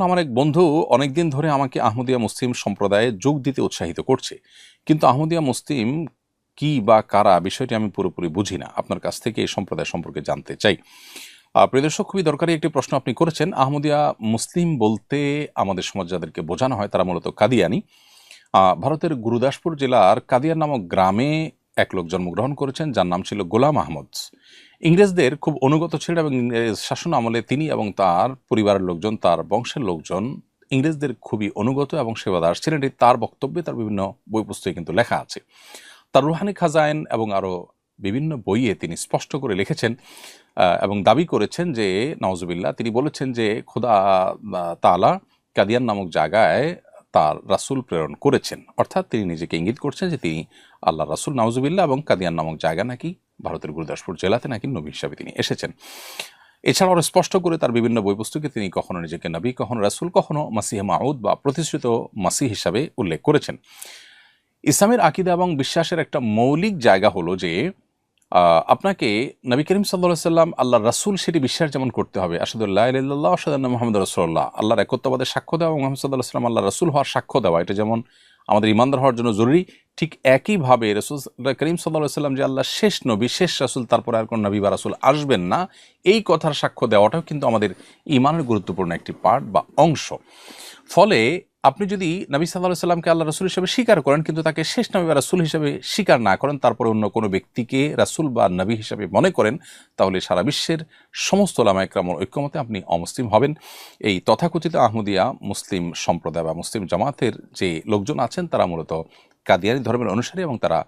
আমার এক বন্ধু অনেকদিন ধরে আমাকে আহমদিয়া মুসলিম সম্প্রদায়ে যোগ দিতে উৎসাহিত করছে, কিন্তু আহমদিয়া মুসলিম কি বা কারা বিষয়টি আমি পুরোপুরি বুঝি না। আপনার কাছ থেকে এই সম্প্রদায় সম্পর্কে জানতে চাই। প্রিয় দর্শক, খুবই দরকারি একটি প্রশ্ন আপনি করেছেন। আহমদিয়া মুসলিম বলতে আমাদের সমাজ যাদেরকে বোঝানো হয় তারা মূলত কাদিয়ানি। ভারতের গুরুদাসপুর জেলার কাদিয়ান নামক গ্রামে এক লোক জন্মগ্রহণ করেছেন যার নাম ছিল গোলাম আহমদ। ইংরেজদের খুব অনুগত ছিলেন এবং ইংরেজ শাসন আমলে তিনি এবং তার পরিবারের লোকজন, তার বংশের লোকজন ইংরেজদের খুবই অনুগত এবং সেবাদার ছিলেন। এটি তার বক্তব্যে, তার বিভিন্ন বই পুস্তকে কিন্তু লেখা আছে। তার রুহানি খাজাইন এবং আরও বিভিন্ন বইয়ে তিনি স্পষ্ট করে লিখেছেন এবং দাবি করেছেন যে নওজুবিল্লাহ, তিনি বলেছেন যে খোদা তাআলা কাদিয়ান নামক জায়গায় তার রাসূল প্রেরণ করেছেন। অর্থাৎ তিনি নিজেকে ইঙ্গিত করছেন যে তিনি আল্লাহ রাসূল, নাউজুবিল্লাহ, এবং কাদিয়ান নামক জায়গা নাকি ভারতের গুরুদাসপুর জেলাতে নাকি নবী হিসাবে তিনি এসেছেন। এছাড়াও আরও স্পষ্ট করে তার বিভিন্ন বই পুস্তকে তিনি কখনো নিজেকে নবী, কখনো রাসূল, কখনো মাসিহ মাউদ বা প্রতিশ্রুত মাসিহ হিসাবে উল্লেখ করেছেন। ইসলামের আকিদা এবং বিশ্বাসের একটা মৌলিক জায়গা হলো যে আপনাকে নবী করিম সাল্লাল্লাহু আলাইহি সাল্লাম আল্লাহর রাসূল সেটি বিশ্বাস যেমন করতে হবে, আশহাদু আল্লা ইলাহা ইল্লাল্লাহ ওয়া আশহাদু আন্না মুহাম্মাদুর রাসূলুল্লাহ, আল্লাহর একত্ববাদের সাক্ষ্য দেওয়া এবং মুহাম্মদ সাল্লাল্লাহু আলাইহি সাল্লাম আল্লাহর রাসূল হওয়ার সাক্ষ্য দেওয়া, এটা যেমন আমাদের ঈমানদার হওয়ার জন্য জরুরি, ঠিক একইভাবে রাসূল করিম সাল্লাল্লাহু আলাইহি সাল্লাম যে আল্লাহর শেষ নবী, শেষ রাসূল, তারপরে আর কোনো নবী বা রাসূল আসবেন না, এই কথার সাক্ষ্য দেওয়াটাও কিন্তু আমাদের ঈমানের গুরুত্বপূর্ণ একটি পার্ট বা অংশ। ফলে আপনি যদি নবী সাল্লাল্লাহু আলাইহি সাল্লামকে আল্লাহর রাসূল হিসেবে স্বীকার করেন, কিন্তু তাকে শেষ নবী বা রাসূল হিসেবে স্বীকার না করেন, তারপরে অন্য কোনো ব্যক্তিকে রাসূল বা নবী হিসেবে মনে করেন, তাহলে সারা বিশ্বের সমস্ত উলামায়ে কেরামের ঐক্যমতে আপনি অমুসলিম হবেন। এই তথাকথিত আহমদিয়া মুসলিম সম্প্রদায় বা মুসলিম জামাতের যে লোকজন আছেন তারা মূলত কাদিয়ানী ধর্মের অনুসারী এবং তারা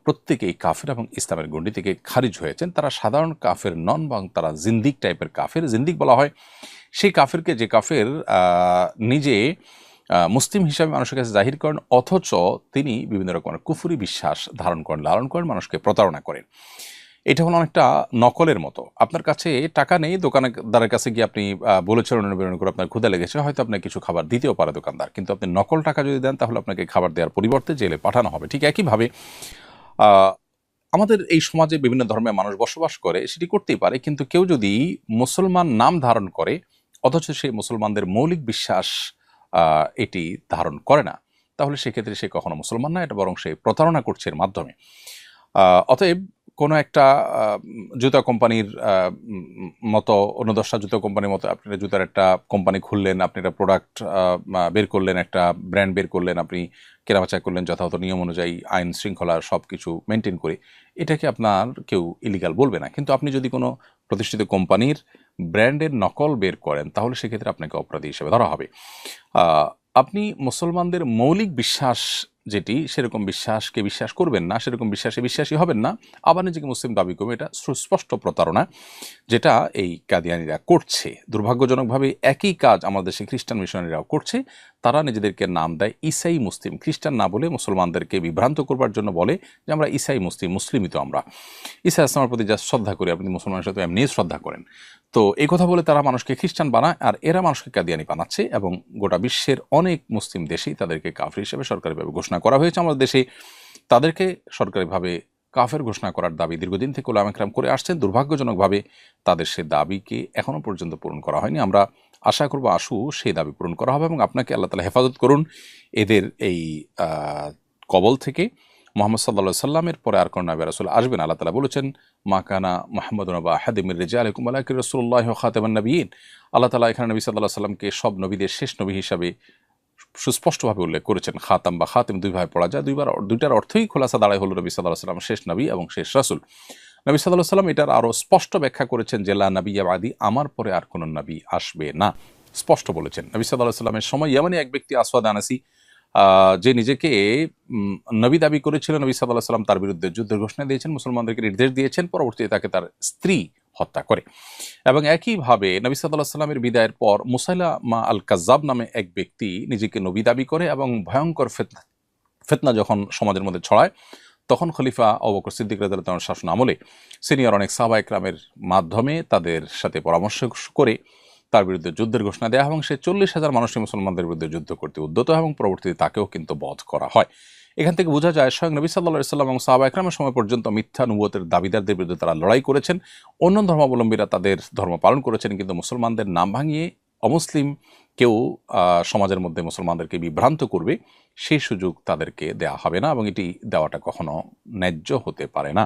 প্রত্যেকেই কাফের এবং ইসলামের গণ্ডি থেকে খারিজ হয়েছেন। তারা সাধারণ কাফের নন, এবং তারা জিন্দিক টাইপের কাফের। জিন্দিক বলা হয় সেই কাফেরকে যে কাফের নিজে মুসলিম হিসাবে মানুষের কাছে জাহির করেন, অথচ তিনি বিভিন্ন রকমের কুফরি বিশ্বাস ধারণ করেন, লালন করেন, মানুষকে প্রতারণা করেন। এটা হলো অনেকটা নকলের মতো। আপনার কাছে টাকা নেই, দোকানদারের কাছে গিয়ে আপনি বলেছেন অনুবিরণ করে আপনার ক্ষুধা লেগেছে, হয়তো আপনাকে কিছু খাবার দিতেও পারে দোকানদার, কিন্তু আপনি নকল টাকা যদি দেন তাহলে আপনাকে খাবার দেওয়ার পরিবর্তে জেলে পাঠানো হবে। ঠিক একইভাবে আমাদের এই সমাজে বিভিন্ন ধর্মের মানুষ বসবাস করে, সেটি করতেই পারে, কিন্তু কেউ যদি মুসলমান নাম ধারণ করে অথচ সেই মুসলমানদের মৌলিক বিশ্বাস এটি ধারণ করে না, তাহলে সেক্ষেত্রে সে কখনো মুসলমান না, এটা বরং সে প্রতারণা করছে এর মাধ্যমে। অতএব কোনো একটা জুতা কোম্পানির মতো, অন্য 10টা জুতা কোম্পানির মতো আপনি জুতার একটা কোম্পানি খুললেন, আপনি একটা প্রোডাক্ট বের করলেন, একটা ব্র্যান্ড বের করলেন, আপনি কেনাবেচা করলেন যথাযথ নিয়ম অনুযায়ী, আইন শৃঙ্খলা সব কিছু মেনটেন করে, এটাকে আপনার কেউ ইলিগাল বলবে না। কিন্তু আপনি যদি কোনো প্রতিষ্ঠিত কোম্পানির ব্র্যান্ডের নকল বের করেন, তাহলে সেক্ষেত্রে আপনাকে অপরাধী হিসেবে ধরা হবে। আপনি মুসলমানদের মৌলিক বিশ্বাস যেটি, সেরকম বিশ্বাসকে বিশ্বাস করবেন না, সেরকম বিশ্বাসে বিশ্বাসী হবেন না, আবার নিজেকে মুসলিম দাবি করবে, এটা সুস্পষ্ট প্রতারণা, যেটা এই কাদিয়ানিরা করছে। দুর্ভাগ্যজনকভাবে একই কাজ আমাদের দেশে খ্রিস্টান মিশনারিরাও করছে। তারা নিজেদেরকে নাম দেয় ইসাই মুসলিম, খ্রিস্টান না বলে মুসলমানদেরকে বিভ্রান্ত করবার জন্য বলে যে আমরা ইসাই মুসলিম, মুসলিমই তো আমরা, ঈসা আসলামের প্রতি যা শ্রদ্ধা করি, আপনি মুসলমানের সাথে এমনি শ্রদ্ধা করেন। তো এই কথা বলে তারা মানুষকে খ্রিস্টান বানায়, আর এরা মানুষকে কাদিয়ানি বানাচ্ছে, এবং গোটা বিশ্বের অনেক মুসলিম দেশেই তাদেরকে কাফির হিসেবে সরকারিভাবে ঘোষণা করা হয়েছে। আমাদের দেশে তাদেরকে সরকারিভাবে কাফের ঘোষণা করার দাবি দীর্ঘদিন থেকে উলামায়ে কেরাম করে আসছেন। দুর্ভাগ্যজনকভাবে তাদের সে দাবিকে এখনও পর্যন্ত পূরণ করা হয়নি। আমরা আশা করব সেই দাবি পূরণ করা হবে, এবং আপনাকে আল্লাহ তাআলা হেফাজত করুন এদের এই কবল থেকে। মুহাম্মদ সাল্লাল্লাহু আলাইহি সাল্লামের পরে আর কোন নবী রাসূল আসবেন। আল্লাহ তাআলা বলেছেন, মা কানা মুহাম্মাদুন আবা আহাদিম মির রিজালিকুম ওয়ালাকিন রাসূলুল্লাহি ওয়া খাতামান নবিয়্যিন। আল্লাহ তাআলা এখানে নবী সাল্লাল্লাহু আলাইহি সাল্লামকে সব নবীদের শেষ নবী হিসাবে সুস্পষ্টভাবে উল্লেখ করেছেন। খাতাম বা খাতিম দুইভাবে পড়া যায়, দুইটার অর্থই খোলাসা দাঁড়ায় হলো নবী সাল্লাল্লাহু আলাইহি সাল্লাম শেষ নবী এবং শেষ রাসূল। নবী সাল্লাল্লাহু আলাইহি সাল্লাম এটার আরও স্পষ্ট ব্যাখ্যা করেছেন যে লা নাবিয়্যা বাদি, আমার পরে আর কোনো নবী আসবে না, স্পষ্ট বলেছেন। নবী সাল্লাল্লাহু আলাইহি সাল্লামের সময় ইয়ামানি এক ব্যক্তি আসওয়াদ আনাসি, যে নিজেকে নবী দাবি করেছিলেন, নবী সাল্লাল্লাহু আলাইহি সাল্লাম তার বিরুদ্ধে যুদ্ধের ঘোষণা দিয়েছেন, মুসলমানদেরকে নির্দেশ দিয়েছেন, পরবর্তীতে তাকে তার স্ত্রী হত্যা করে। এবং একইভাবে নবী সাল্লাল্লাহু আলাইহি সাল্লামের বিদায়ের পর মুসাইলামা আল কাজ্জাব নামে এক ব্যক্তি নিজেকে নবী দাবি করে, এবং ভয়ঙ্কর ফিতনা যখন সমাজের মধ্যে ছড়ায়, তখন খলিফা আবু বকর সিদ্দিক রাদিয়াল্লাহু তাআলার শাসন আমলে সিনিয়র অনেক সাহাবায়ে কেরামের মাধ্যমে তাদের সাথে পরামর্শ করে তার বিরুদ্ধে যুদ্ধের ঘোষণা দেওয়া, এবং সে 40,000 মানুষই মুসলমানদের বিরুদ্ধে যুদ্ধ করতে উদ্যত, এবং পরবর্তীতে তাকেও কিন্তু বধ করা হয়। এখান থেকে বোঝা যায় স্বয়ং নবী সাল্লাল্লাহু আলাইহি সাল্লাম এবং সাহাবায়ে কেরামের সময় পর্যন্ত মিথ্যা নবুয়তের দাবিদারদের বিরুদ্ধে তারা লড়াই করেছেন। অন্য ধর্মাবলম্বীরা তাদের ধর্ম পালন করেছেন, কিন্তু মুসলমানদের নাম ভাঙিয়ে অমুসলিম কেউ সমাজের মধ্যে মুসলমানদেরকে বিভ্রান্ত করবে সেই সুযোগ তাদেরকে দেওয়া হবে না, এবং এটি দেওয়াটা কখনো ন্যায্য হতে পারে না।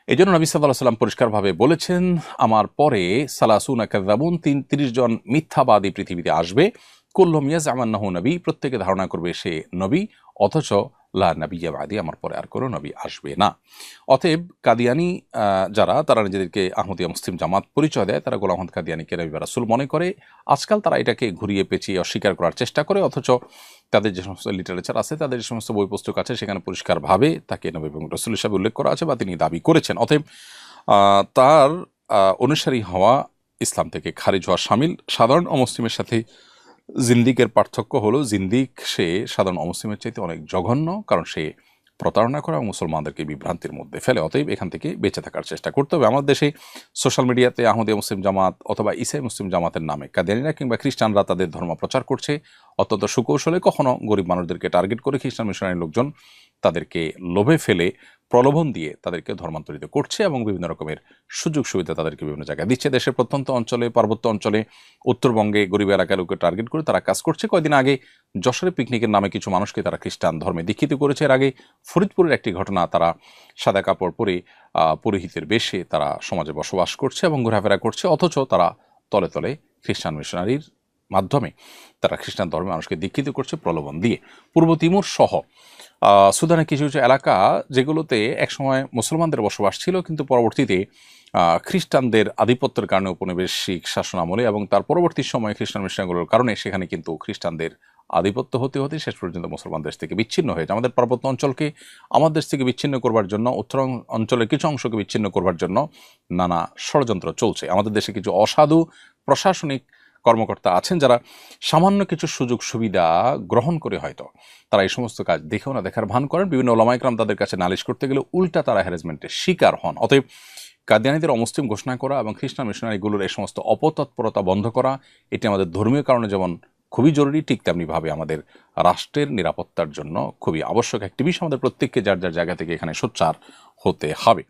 এই জন্য নবী সাল্লাল্লাহু আলাইহি ওয়াসাল্লাম পরিষ্কারভাবে বলেছেন, আমার পরে সালাসুনা কাযাবুন, ৩০ জন মিথ্যাবাদী পৃথিবীতে আসবে, কুল্লুম ইয়াজআমু আন্নাহু নবী, প্রত্যেকে ধারণা করবে সে নবী, অথচ লা নবিয়্যা বাদি, আমার পরে আর কোনো নবী আসবে না। অতএব কাদিয়ানি যারা, তারা নিজেদেরকে আহমদিয়া মুসলিম জামাত পরিচয় দেয়, তারা গোলাম আহমদ কাদিয়ানিকে নবী বা রাসূল মনে করে। আজকাল তারা এটাকে ঘুরিয়ে পেঁচিয়ে অস্বীকার করার চেষ্টা করে, অথচ তাদের যে সমস্ত লিটারেচার আছে, তাদের যে সমস্ত বই পুস্তক আছে, সেখানে পরিষ্কারভাবে তাকে নবী এবং রাসূল হিসেবে উল্লেখ করা আছে বা তিনি দাবি করেছেন। অতএব তার অনুসারী হওয়া ইসলাম থেকে খারিজ হওয়া শামিল। সাধারণ অমুসলিমের সাথে জিন্দিকের পার্থক্য হলো, জিন্দিক সে সাধারণ অমুসলিমের চাইতে অনেক জঘন্য, কারণ সে প্রতারণা করে এবং মুসলমানদেরকে বিভ্রান্তির মধ্যে ফেলে। অতএব এখান থেকে বেঁচে থাকার চেষ্টা করতে হবে। আমাদের দেশে সোশ্যাল মিডিয়াতে আহমদিয়া মুসলিম জামাত অথবা ইসাই মুসলিম জামাতের নামে কাদিয়ানিরা কিংবা খ্রিস্টানরা তাদের ধর্ম প্রচার করছে অত্যন্ত সুকৌশলে, কখনো গরিব মানুষদেরকে টার্গেট করে খ্রিস্টান মিশনারি লোকজন তাদেরকে লোভে ফেলে, প্রলোভন দিয়ে তাদেরকে ধর্মান্তরিত করছে এবং বিভিন্ন রকমের সুযোগ সুবিধা তাদেরকে বিভিন্ন জায়গায় দিচ্ছে। দেশের প্রত্যন্ত অঞ্চলে, পার্বত্য অঞ্চলে, উত্তরবঙ্গে গরিব এলাকার লোককে টার্গেট করে তারা কাজ করছে। কয়েকদিন আগে যশোরে পিকনিকের নামে কিছু মানুষকে তারা খ্রিস্টান ধর্মে দীক্ষিত করেছে। এর আগে ফরিদপুরের একটি ঘটনা, তারা সাদা কাপড় পরে পুরোহিতের বেশে তারা সমাজে বসবাস করছে এবং ঘোরাফেরা করছে, অথচ তারা তলে তলে খ্রিস্টান মিশনারির মাধ্যমে তারা খ্রিস্টান ধর্মে মানুষকে দীক্ষিত করছে প্রলোভন দিয়ে। পূর্ব তিমুর সহ সুদানের কিছু কিছু এলাকা, যেগুলোতে একসময় মুসলমানদের বসবাস ছিল, কিন্তু পরবর্তীতে খ্রিস্টানদের আধিপত্যের কারণে উপনিবেশিক শাসন আমলে এবং তার পরবর্তী সময়ে খ্রিস্টান মিশনারিগুলোর কারণে সেখানে কিন্তু খ্রিস্টানদের আধিপত্য হতে হতে শেষ পর্যন্ত মুসলমান দেশ থেকে বিচ্ছিন্ন হয়েছে। আমাদের পার্বত্য অঞ্চলকে আমার দেশ থেকে বিচ্ছিন্ন করবার জন্য, উত্তর অঞ্চলের কিছু অংশকে বিচ্ছিন্ন করবার জন্য নানা ষড়যন্ত্র চলছে। আমাদের দেশে কিছু অসাধু প্রশাসনিক কর্মকর্তা আছেন যারা সামান্য কিছু সুযোগ সুবিধা গ্রহণ করে হয়তো তারা এই সমস্ত কাজ দেখেও না দেখার ভান করেন। বিভিন্ন ওলামা ইকরাম তাদের কাছে নালিশ করতে গেলে উল্টা তারা হ্যারাসমেন্টের শিকার হন। অতএব কাদিয়ানীদের অমুসলিম ঘোষণা করা এবং খ্রিস্টান মিশনারিগুলোর এই সমস্ত অপতৎপরতা বন্ধ করা, এটি আমাদের ধর্মীয় কারণে যেমন খুবই জরুরি, ঠিক তেমনিভাবে আমাদের রাষ্ট্রের নিরাপত্তার জন্য খুবই আবশ্যক একটি বিষয়। আমাদের প্রত্যেককে যার যার জায়গা থেকে এখানে সোচ্চার হতে হবে।